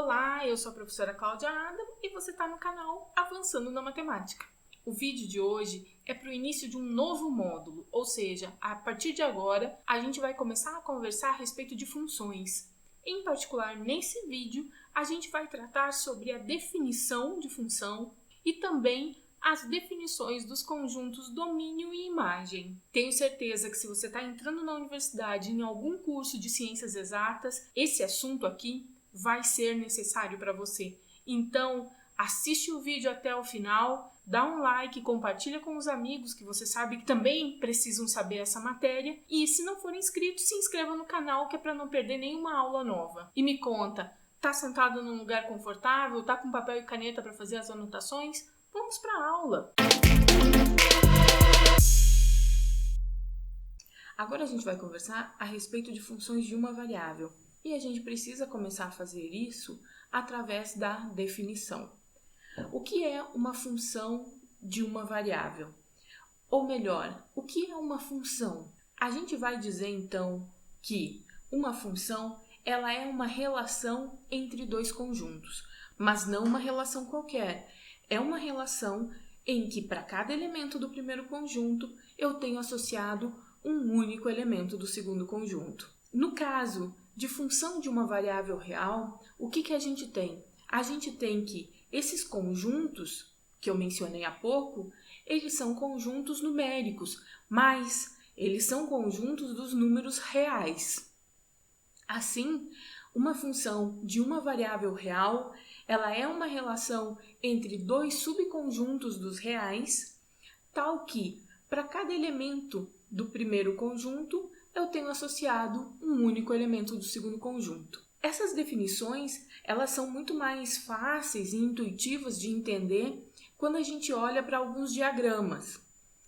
Olá, eu sou a professora Cláudia Adam e você está no canal Avançando na Matemática. O vídeo de hoje é para o início de um novo módulo, ou seja, a partir de agora a gente vai começar a conversar a respeito de funções. Em particular, nesse vídeo, a gente vai tratar sobre a definição de função e também as definições dos conjuntos domínio e imagem. Tenho certeza que se você está entrando na universidade em algum curso de ciências exatas, esse assunto aqui vai ser necessário para você. Então, assiste o vídeo até o final, dá um like, compartilha com os amigos que você sabe que também precisam saber essa matéria e se não for inscrito, se inscreva no canal que é para não perder nenhuma aula nova. E me conta, tá sentado num lugar confortável, tá com papel e caneta para fazer as anotações? Vamos para a aula! Agora a gente vai conversar a respeito de funções de uma variável. E a gente precisa começar a fazer isso através da definição. O que é uma função de uma variável? Ou melhor, o que é uma função? A gente vai dizer então que uma função ela é uma relação entre dois conjuntos, mas não uma relação qualquer. É uma relação em que para cada elemento do primeiro conjunto eu tenho associado um único elemento do segundo conjunto. No caso de função de uma variável real, o que a gente tem? A gente tem que esses conjuntos, que eu mencionei há pouco, eles são conjuntos numéricos, mas eles são conjuntos dos números reais. Assim, uma função de uma variável real, ela é uma relação entre dois subconjuntos dos reais, tal que, para cada elemento do primeiro conjunto, eu tenho associado um único elemento do segundo conjunto. Essas definições, elas são muito mais fáceis e intuitivas de entender quando a gente olha para alguns diagramas.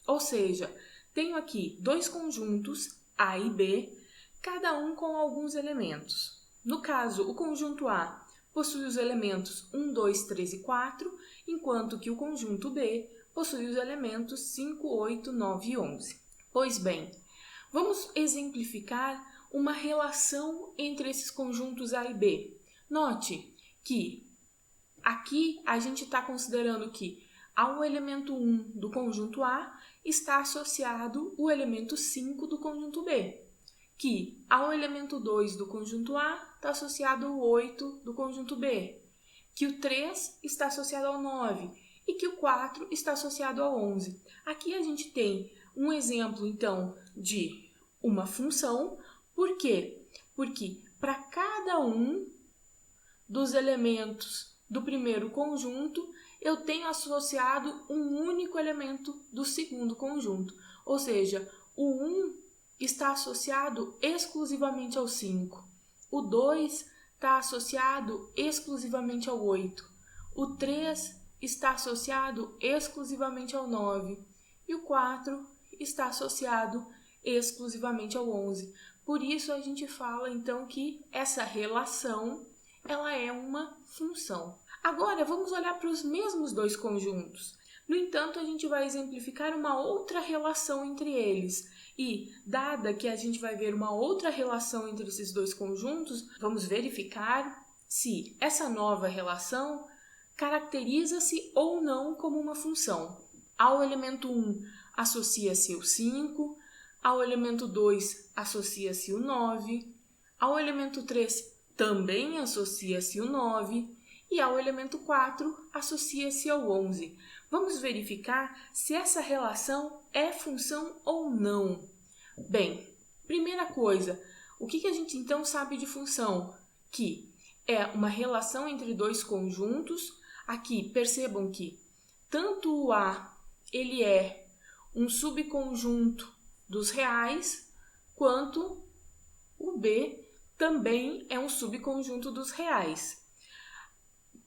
Ou seja, tenho aqui dois conjuntos, A e B, cada um com alguns elementos. No caso, o conjunto A possui os elementos 1, 2, 3 e 4, enquanto que o conjunto B possui os elementos 5, 8, 9 e 11. Pois bem, vamos exemplificar uma relação entre esses conjuntos A e B. Note que aqui a gente está considerando que ao elemento 1 do conjunto A está associado o elemento 5 do conjunto B. Que ao elemento 2 do conjunto A está associado o 8 do conjunto B. Que o 3 está associado ao 9 e que o 4 está associado ao 11. Aqui a gente tem um exemplo, então, de uma função. Por quê? Porque para cada um dos elementos do primeiro conjunto, eu tenho associado um único elemento do segundo conjunto. Ou seja, o 1 está associado exclusivamente ao 5. O 2 está associado exclusivamente ao 8. O 3 está associado exclusivamente ao 9. E o 4 está associado exclusivamente ao 11. Por isso a gente fala então que essa relação ela é uma função. Agora vamos olhar para os mesmos dois conjuntos. No entanto, a gente vai exemplificar uma outra relação entre eles. E, dada que a gente vai ver uma outra relação entre esses dois conjuntos, vamos verificar se essa nova relação caracteriza-se ou não como uma função. Ao elemento 1 associa-se o 5, ao elemento 2 associa-se o 9, ao elemento 3 também associa-se o 9 e ao elemento 4 associa-se ao 11. Vamos verificar se essa relação é função ou não. Bem, primeira coisa, o que a gente então sabe de função? Que é uma relação entre dois conjuntos. Aqui, percebam que tanto o A ele é um subconjunto dos reais, quanto o B também é um subconjunto dos reais.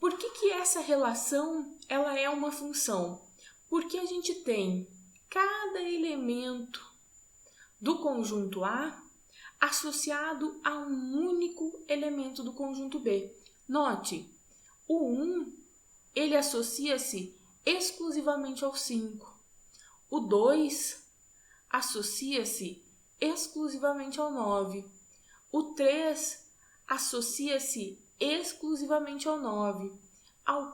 Por que essa relação ela é uma função? Porque a gente tem cada elemento do conjunto A associado a um único elemento do conjunto B. Note, o 1 ele associa-se exclusivamente ao 5. O 2 associa-se exclusivamente ao 9. O 3 associa-se exclusivamente ao 9.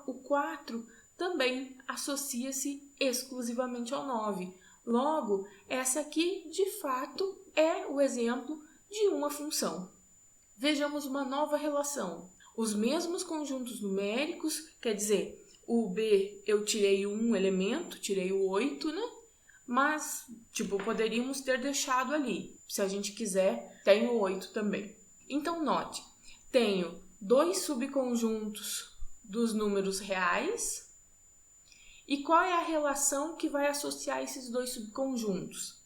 O 4 também associa-se exclusivamente ao 9. Logo, essa aqui, de fato, é o exemplo de uma função. Vejamos uma nova relação. Os mesmos conjuntos numéricos, quer dizer, o B eu tirei um elemento, tirei o 8, né? Mas, poderíamos ter deixado ali. Se a gente quiser, tem o 8 também. Então, note, tenho dois subconjuntos dos números reais. E qual é a relação que vai associar esses dois subconjuntos?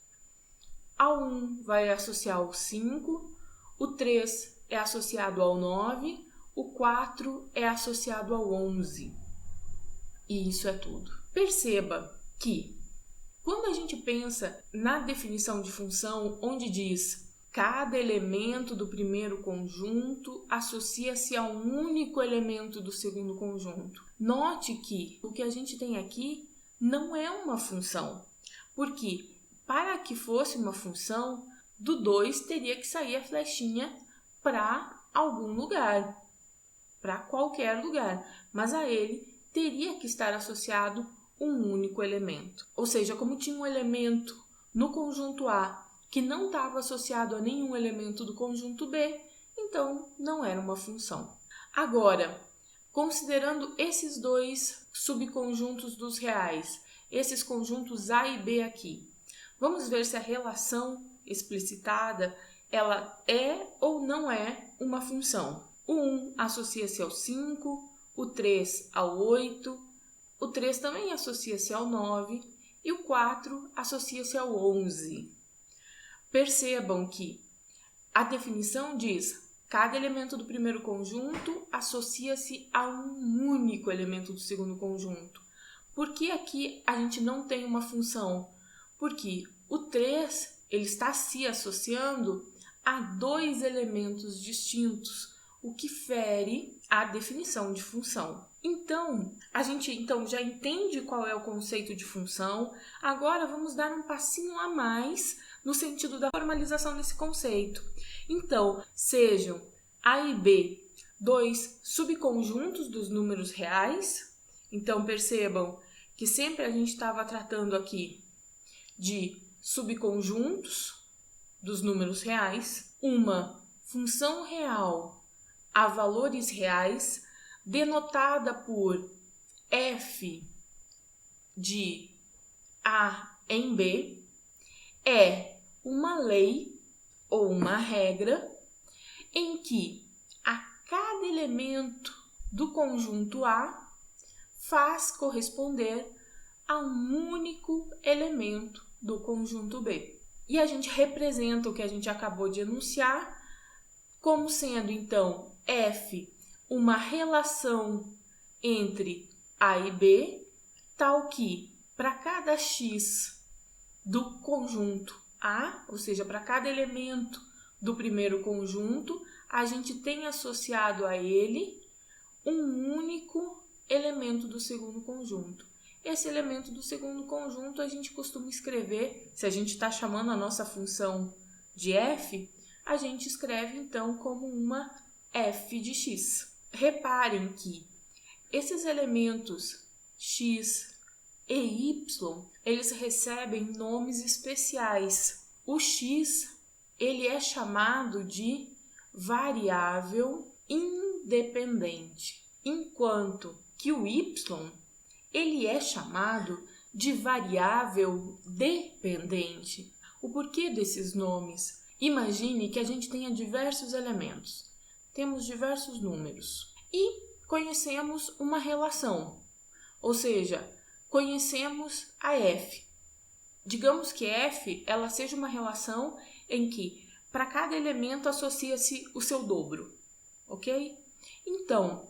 Ao 1 vai associar ao 5, o 3 é associado ao 9, o 4 é associado ao 11. E isso é tudo. Perceba que, quando a gente pensa na definição de função, onde diz cada elemento do primeiro conjunto associa-se a um único elemento do segundo conjunto. Note que o que a gente tem aqui não é uma função, porque para que fosse uma função, do 2 teria que sair a flechinha para algum lugar, para qualquer lugar, mas a ele teria que estar associado um único elemento. Ou seja, como tinha um elemento no conjunto A que não estava associado a nenhum elemento do conjunto B, então não era uma função. Agora, considerando esses dois subconjuntos dos reais, esses conjuntos A e B aqui, vamos ver se a relação explicitada ela é ou não é uma função. O 1 associa-se ao 5, o 3 ao 8, o 3 também associa-se ao 9 e o 4 associa-se ao 11. Percebam que a definição diz cada elemento do primeiro conjunto associa-se a um único elemento do segundo conjunto. Por que aqui a gente não tem uma função? Porque o 3 ele está se associando a dois elementos distintos, o que fere a definição de função. Então, a gente já entende qual é o conceito de função. Agora vamos dar um passinho a mais no sentido da formalização desse conceito. Então, sejam A e B dois subconjuntos dos números reais. Então, percebam que sempre a gente estava tratando aqui de subconjuntos dos números reais, uma função real a valores reais, denotada por f de A em B, é uma lei ou uma regra em que a cada elemento do conjunto A faz corresponder a um único elemento do conjunto B. E a gente representa o que a gente acabou de enunciar como sendo, então, F uma relação entre A e B, tal que para cada X do conjunto A, ou seja, para cada elemento do primeiro conjunto, a gente tem associado a ele um único elemento do segundo conjunto. Esse elemento do segundo conjunto a gente costuma escrever, se a gente está chamando a nossa função de f, a gente escreve então como uma f de x. Reparem que esses elementos x e y, eles recebem nomes especiais. O x, ele é chamado de variável independente, enquanto que o y, ele é chamado de variável dependente. O porquê desses nomes? Imagine que a gente tenha diversos elementos, temos diversos números e conhecemos uma relação, ou seja, conhecemos a f. Digamos que f ela seja uma relação em que para cada elemento associa-se o seu dobro, ok? Então,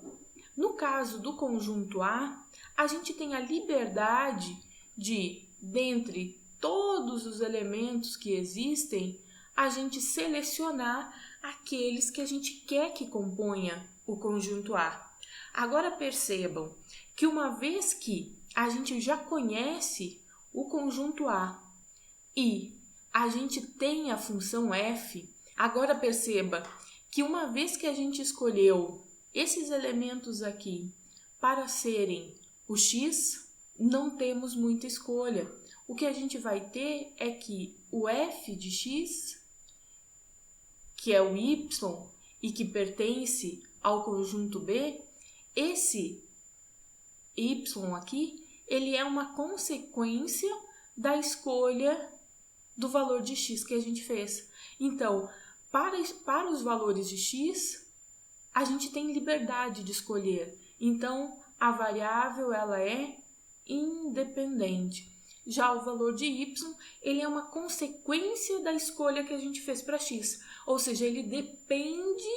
no caso do conjunto A, a gente tem a liberdade de, dentre todos os elementos que existem, a gente selecionar aqueles que a gente quer que componha o conjunto A. Agora percebam que uma vez que a gente já conhece o conjunto A e a gente tem a função f, agora perceba que uma vez que a gente escolheu esses elementos aqui, para serem o x, não temos muita escolha. O que a gente vai ter é que o f de x, que é o y e que pertence ao conjunto B, esse y aqui, ele é uma consequência da escolha do valor de x que a gente fez. Então, para os valores de x, a gente tem liberdade de escolher. Então, a variável ela é independente. Já o valor de y, ele é uma consequência da escolha que a gente fez para x. Ou seja, ele depende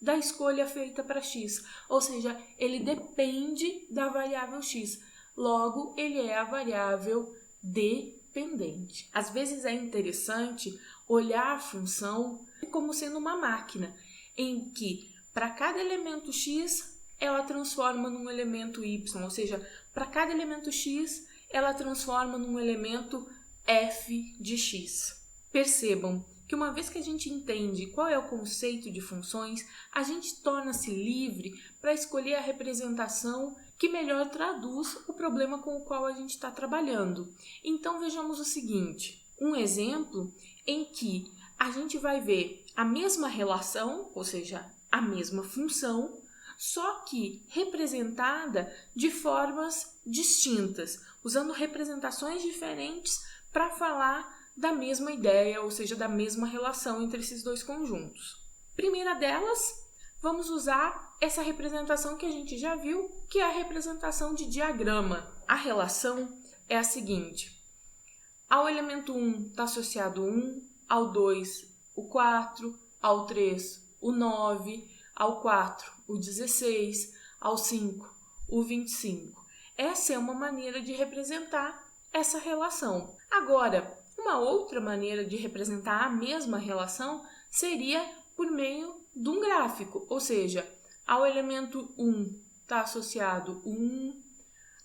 da escolha feita para x. Ou seja, ele depende da variável x. Logo, ele é a variável dependente. Às vezes é interessante olhar a função como sendo uma máquina, em que para cada elemento x, ela transforma num elemento y, ou seja, para cada elemento x, ela transforma num elemento f de x. Percebam que uma vez que a gente entende qual é o conceito de funções, a gente torna-se livre para escolher a representação que melhor traduz o problema com o qual a gente está trabalhando. Então vejamos o seguinte, um exemplo em que a gente vai ver a mesma relação, ou seja, a mesma função, só que representada de formas distintas, usando representações diferentes para falar da mesma ideia, ou seja, da mesma relação entre esses dois conjuntos. Primeira delas, vamos usar essa representação que a gente já viu, que é a representação de diagrama. A relação é a seguinte: ao elemento 1 está associado o 1, ao 2 o 4, ao 3 o 9, ao 4 o 16, ao 5 o 25. Essa é uma maneira de representar essa relação. Agora, uma outra maneira de representar a mesma relação seria por meio de um gráfico, ou seja, ao elemento 1 está associado o 1,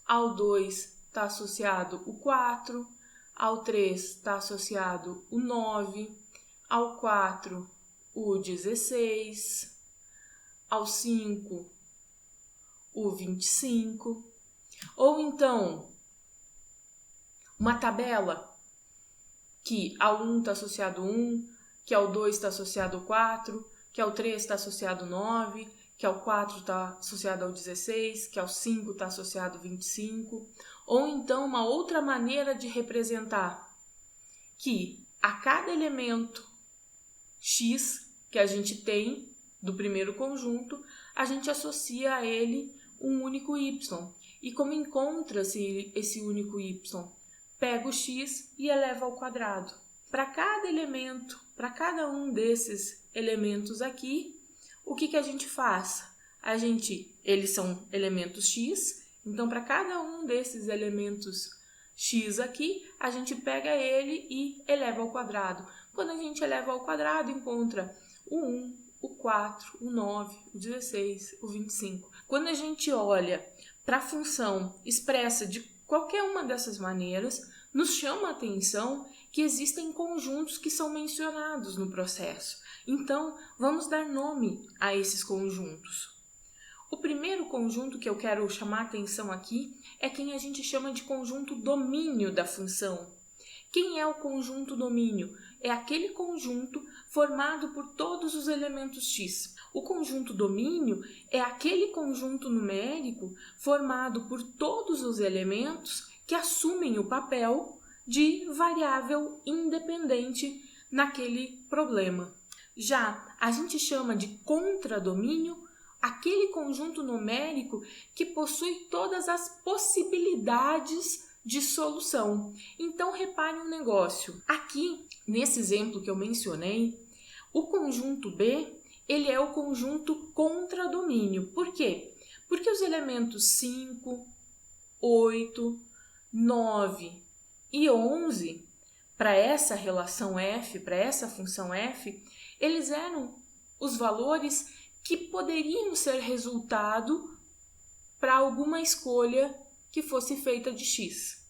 ao 2 está associado o 4, ao 3 está associado o 9, ao 4 o 16, ao 5 o 25, ou então uma tabela que ao 1 está associado 1, que ao 2 está associado 4, que ao 3 está associado 9, que ao 4 está associado ao 16, que ao 5 está associado 25. Ou então uma outra maneira de representar que a cada elemento x que a gente tem do primeiro conjunto, a gente associa a ele um único y. E como encontra-se esse único y? Pega o x e eleva ao quadrado. Para cada elemento, para cada um desses elementos aqui, o que a gente faz? Eles são elementos x, então para cada um desses elementos x aqui, a gente pega ele e eleva ao quadrado. Quando a gente eleva ao quadrado, encontra o 1, o 4, o 9, o 16, o 25. Quando a gente olha para a função expressa de qualquer uma dessas maneiras, nos chama a atenção que existem conjuntos que são mencionados no processo. Então, vamos dar nome a esses conjuntos. O primeiro conjunto que eu quero chamar a atenção aqui é quem a gente chama de conjunto domínio da função. Quem é o conjunto domínio? É aquele conjunto formado por todos os elementos x. O conjunto domínio é aquele conjunto numérico formado por todos os elementos que assumem o papel de variável independente naquele problema. Já a gente chama de contradomínio aquele conjunto numérico que possui todas as possibilidades de solução. Então, repare um negócio. Aqui, nesse exemplo que eu mencionei, o conjunto B, ele é o conjunto contradomínio. Por quê? Porque os elementos 5, 8, 9 e 11, para essa relação f, para essa função f, eles eram os valores que poderiam ser resultado para alguma escolha que fosse feita de x.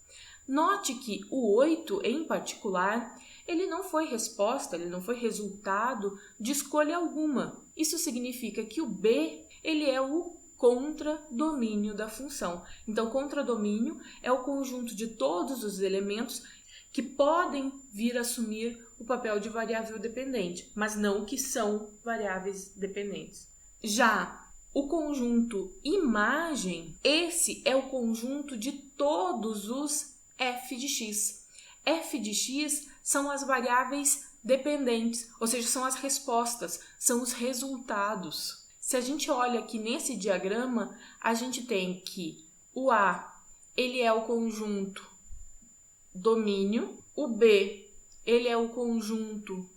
Note que o 8, em particular, ele não foi resposta, ele não foi resultado de escolha alguma. Isso significa que o B, ele é o contradomínio da função. Então, contradomínio é o conjunto de todos os elementos que podem vir a assumir o papel de variável dependente, mas não que são variáveis dependentes. Já o conjunto imagem, esse é o conjunto de todos os f de x. F de x são as variáveis dependentes, ou seja, são as respostas, são os resultados. Se a gente olha aqui nesse diagrama, a gente tem que o A, ele é o conjunto domínio, o B, ele é o conjunto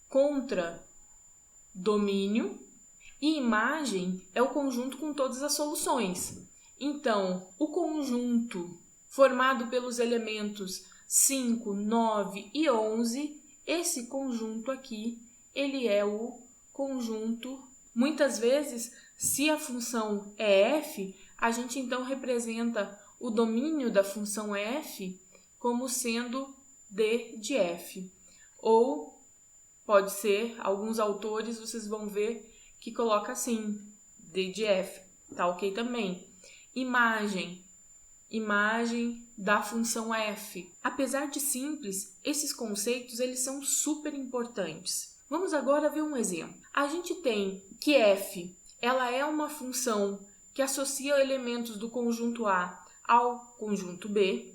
contradomínio e imagem é o conjunto com todas as soluções. Então, o conjunto formado pelos elementos 5, 9 e 11, esse conjunto aqui, ele é o conjunto. Muitas vezes, se a função é f, a gente então representa o domínio da função f como sendo d de f. Ou pode ser, alguns autores vocês vão ver que coloca assim, d de f, tá ok também. Imagem da função f. Apesar de simples, esses conceitos eles são super importantes. Vamos agora ver um exemplo. A gente tem que f, ela é uma função que associa elementos do conjunto A ao conjunto B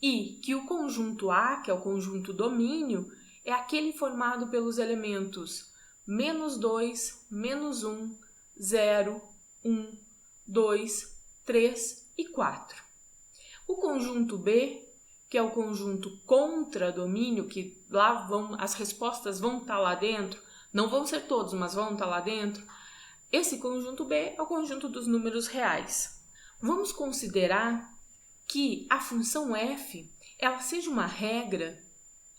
e que o conjunto A, que é o conjunto domínio, é aquele formado pelos elementos -2, -1, 0, 1, 2, 3 e 4. O conjunto B, que é o conjunto contradomínio, que lá as respostas vão estar lá dentro, não vão ser todos, mas vão estar lá dentro. Esse conjunto B é o conjunto dos números reais. Vamos considerar que a função f, ela seja uma regra,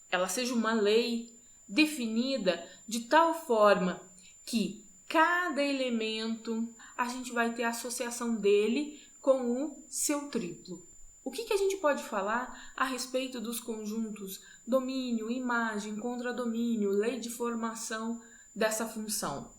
ela seja uma lei definida de tal forma que cada elemento a gente vai ter a associação dele com o seu triplo. O que a gente pode falar a respeito dos conjuntos domínio, imagem, contradomínio, lei de formação dessa função?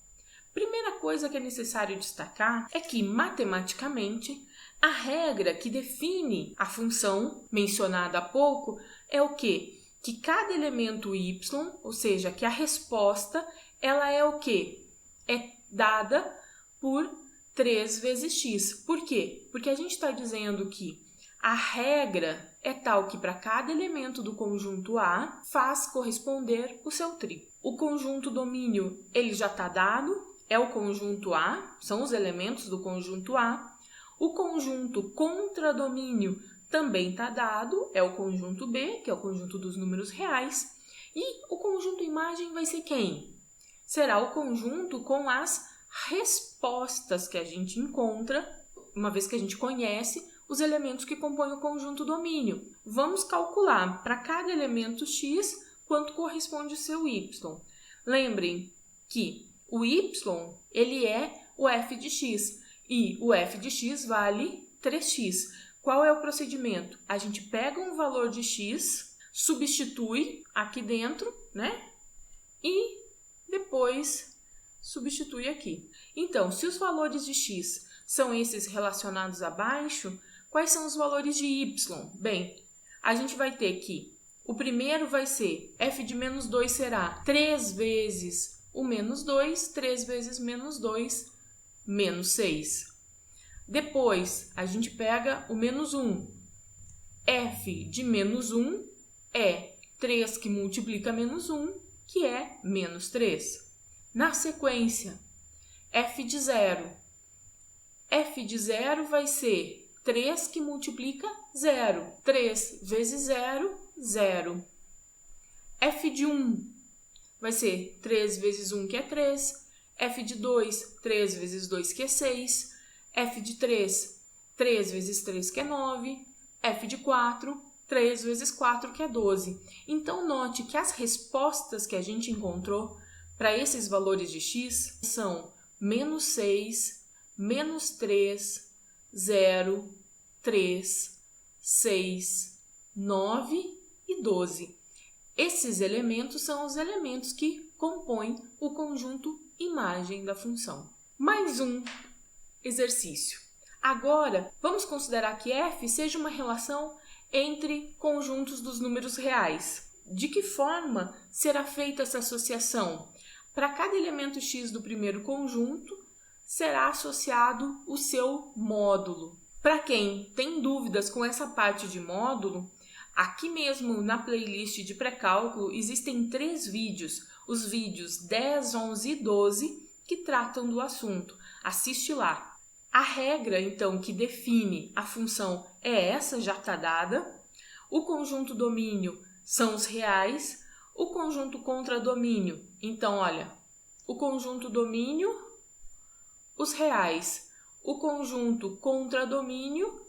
Primeira coisa que é necessário destacar é que, matematicamente, a regra que define a função mencionada há pouco é o quê? Que cada elemento y, ou seja, que a resposta, ela é o quê? É dada por 3 vezes x. Por quê? Porque a gente está dizendo que a regra é tal que para cada elemento do conjunto A faz corresponder o seu triplo. O conjunto domínio, ele já está dado, é o conjunto A, são os elementos do conjunto A. O conjunto contradomínio também está dado, é o conjunto B, que é o conjunto dos números reais. E o conjunto imagem vai ser quem? Será o conjunto com as respostas que a gente encontra, uma vez que a gente conhece os elementos que compõem o conjunto domínio. Vamos calcular para cada elemento x quanto corresponde o seu y. Lembrem que o y, ele é o f de x e o f de x vale 3x. Qual é o procedimento? A gente pega um valor de x, substitui aqui dentro, né? E depois substitui aqui. Então, se os valores de x são esses relacionados abaixo, quais são os valores de y? Bem, a gente vai ter que o primeiro vai ser f de menos 2 será 3 vezes o menos 2, 3 vezes menos 2, menos 6. Depois, a gente pega o menos 1. F de menos 1 é 3 que multiplica menos 1, que é menos 3. Na sequência, f de 0. F de 0 vai ser 3 que multiplica 0. 3 vezes 0, 0. F de 1 vai ser 3 vezes 1, que é 3. F de 2, 3 vezes 2, que é 6. F de 3, 3 vezes 3, que é 9. F de 4, 3 vezes 4, que é 12. Então, note que as respostas que a gente encontrou para esses valores de x são menos 6, menos 3, 0, 3, 6, 9 e 12. Esses elementos são os elementos que compõem o conjunto imagem da função. Mais um exercício. Agora, vamos considerar que f seja uma relação entre conjuntos dos números reais. De que forma será feita essa associação? Para cada elemento x do primeiro conjunto, será associado o seu módulo. Para quem tem dúvidas com essa parte de módulo, aqui mesmo na playlist de pré-cálculo existem 3 vídeos, os vídeos 10, 11 e 12, que tratam do assunto. Assiste lá. A regra, então, que define a função é essa, já está dada. O conjunto domínio são os reais. O conjunto contradomínio, então, olha, o conjunto domínio, os reais. O conjunto contradomínio,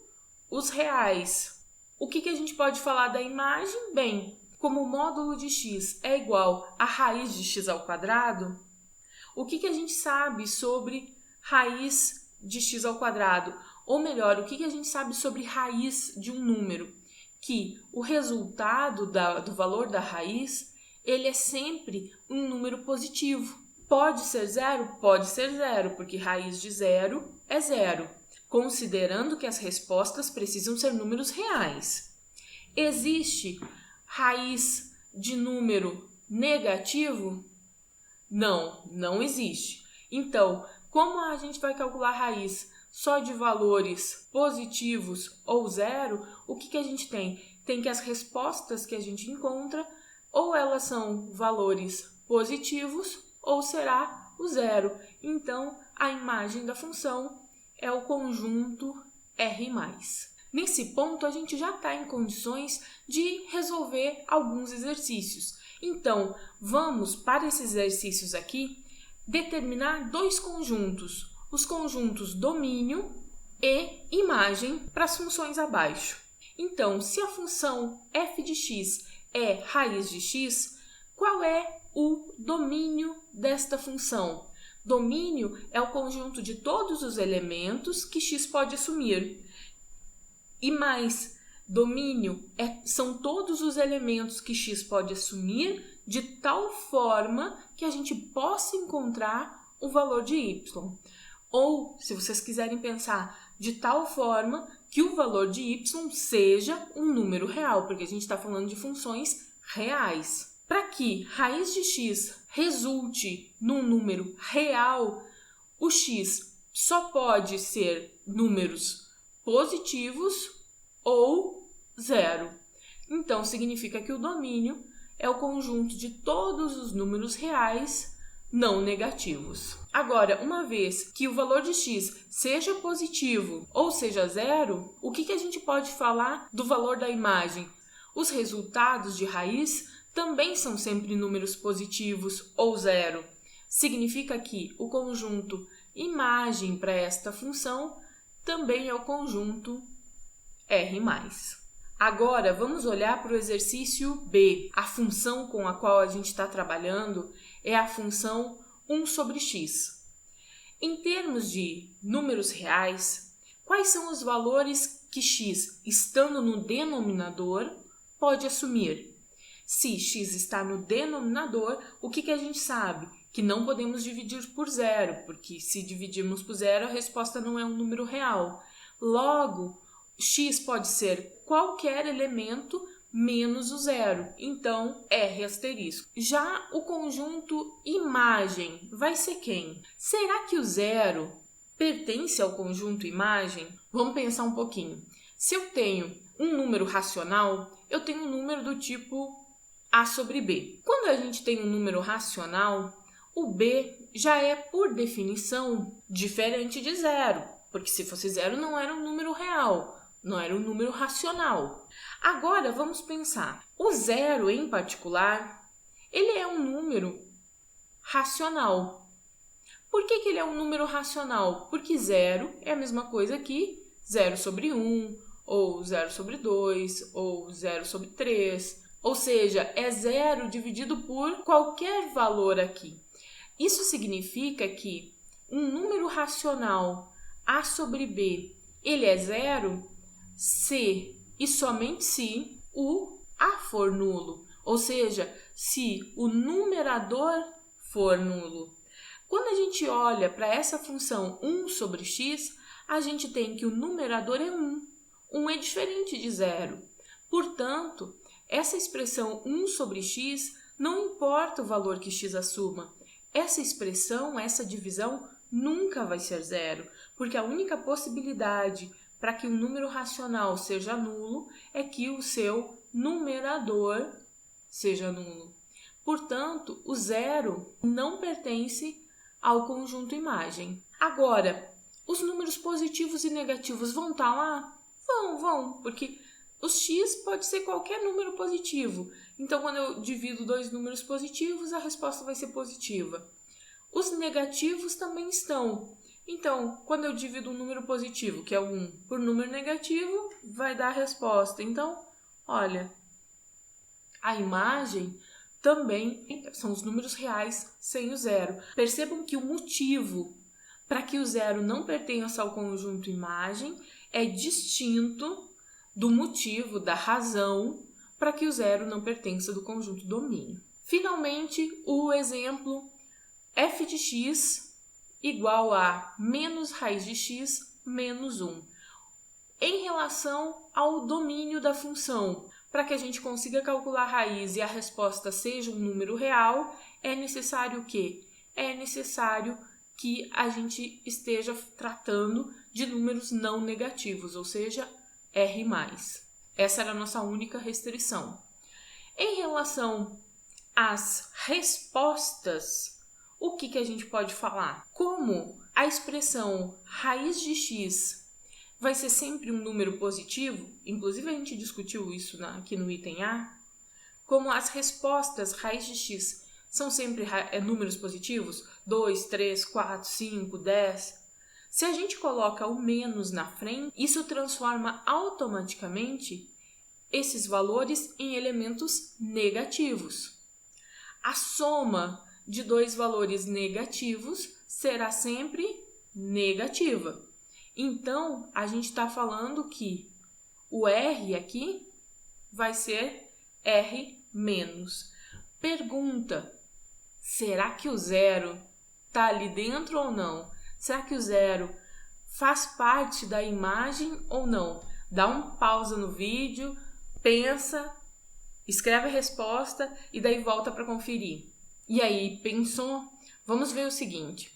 os reais. O que a gente pode falar da imagem? Bem, como o módulo de x é igual a raiz de x ao quadrado, o que a gente sabe sobre raiz de x ao quadrado? Ou melhor, o que a gente sabe sobre raiz de um número? Que o resultado do valor da raiz, ele é sempre um número positivo. Pode ser zero? Pode ser zero, porque raiz de zero é zero, considerando que as respostas precisam ser números reais. Existe raiz de número negativo? Não, não existe. Então, como a gente vai calcular a raiz só de valores positivos ou zero, o que a gente tem? Tem que as respostas que a gente encontra, ou elas são valores positivos, ou será o zero. Então, a imagem da função é o conjunto R+. Nesse ponto, a gente já está em condições de resolver alguns exercícios. Então, vamos, para esses exercícios aqui, determinar 2 conjuntos. Os conjuntos domínio e imagem para as funções abaixo. Então, se a função f de x é raiz de x, qual é o domínio desta função? Domínio é o conjunto de todos os elementos que x pode assumir. E mais, domínio são todos os elementos que x pode assumir de tal forma que a gente possa encontrar o valor de y. Ou, se vocês quiserem pensar, de tal forma que o valor de y seja um número real, porque a gente está falando de funções reais. Para que raiz de x resulte num número real, o x só pode ser números positivos ou zero. Então, significa que o domínio é o conjunto de todos os números reais não negativos. Agora, uma vez que o valor de x seja positivo ou seja zero, o que a gente pode falar do valor da imagem? Os resultados de raiz também são sempre números positivos ou zero. Significa que o conjunto imagem para esta função também é o conjunto R+. Agora, vamos olhar para o exercício B. A função com a qual a gente está trabalhando é a função 1 sobre x. Em termos de números reais, quais são os valores que x, estando no denominador, pode assumir? Se x está no denominador, o que a gente sabe? Que não podemos dividir por zero, porque se dividirmos por zero, a resposta não é um número real. Logo, x pode ser qualquer elemento menos o zero, então R asterisco. Já o conjunto imagem vai ser quem? Será que o zero pertence ao conjunto imagem? Vamos pensar um pouquinho. Se eu tenho um número racional, eu tenho um número do tipo A sobre B. Quando a gente tem um número racional, o B já é, por definição, diferente de zero, porque se fosse zero não era um número real. Não era um número racional. Agora, vamos pensar. O zero, em particular, ele é um número racional. Por que ele é um número racional? Porque zero é a mesma coisa que 0 sobre 1, ou 0 sobre 2, ou 0 sobre 3. Ou seja, é zero dividido por qualquer valor aqui. Isso significa que um número racional A sobre B, ele é zero se e somente se o A for nulo, ou seja, se o numerador for nulo. Quando a gente olha para essa função 1 sobre x, a gente tem que o numerador é 1. 1 é diferente de 0. Portanto, essa expressão 1 sobre x, não importa o valor que x assuma, essa expressão, essa divisão, nunca vai ser 0, porque a única possibilidade para que um número racional seja nulo é que o seu numerador seja nulo. Portanto, o 0 não pertence ao conjunto imagem. Agora, os números positivos e negativos vão estar lá? Vão, porque os x pode ser qualquer número positivo. Então, quando eu divido dois números positivos, a resposta vai ser positiva. Os negativos também estão. Então, quando eu divido um número positivo, que é 1, por número negativo, vai dar a resposta. Então, olha, a imagem também são os números reais sem o 0. Percebam que o motivo para que o 0 não pertença ao conjunto imagem é distinto do motivo, da razão, para que o 0 não pertença do conjunto domínio. Finalmente, o exemplo f de x igual a menos raiz de x menos 1. Em relação ao domínio da função, para que a gente consiga calcular a raiz e a resposta seja um número real, é necessário o quê? É necessário que a gente esteja tratando de números não negativos, ou seja, R+. Essa era a nossa única restrição. Em relação às respostas, o que a gente pode falar? Como a expressão raiz de x vai ser sempre um número positivo, inclusive a gente discutiu isso aqui no item A, como as respostas raiz de x são sempre números positivos, 2, 3, 4, 5, 10, se a gente coloca o menos na frente, isso transforma automaticamente esses valores em elementos negativos. A soma de dois valores negativos será sempre negativa. Então, a gente está falando que o R aqui vai ser R menos. Pergunta, será que o 0 está ali dentro ou não? Será que o 0 faz parte da imagem ou não? Dá um pausa no vídeo, pensa, escreve a resposta e daí volta para conferir. E aí, pensou? Vamos ver o seguinte.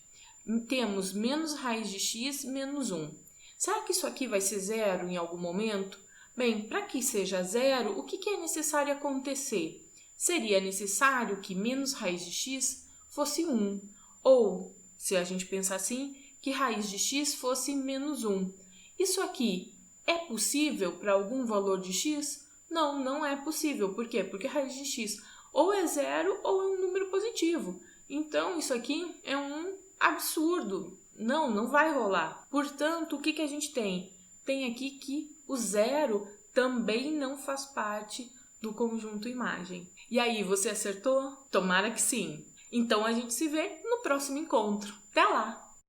Temos menos raiz de x menos 1. Será que isso aqui vai ser 0 em algum momento? Bem, para que seja 0, o que é necessário acontecer? Seria necessário que menos raiz de x fosse 1. Ou, se a gente pensar assim, que raiz de x fosse menos 1. Isso aqui é possível para algum valor de x? Não, não é possível. Por quê? Porque raiz de x ou é 0 ou é um número positivo. Então, isso aqui é um absurdo. Não vai rolar. Portanto, o que a gente tem? Tem aqui que o 0 também não faz parte do conjunto imagem. E aí, você acertou? Tomara que sim. Então, a gente se vê no próximo encontro. Até lá!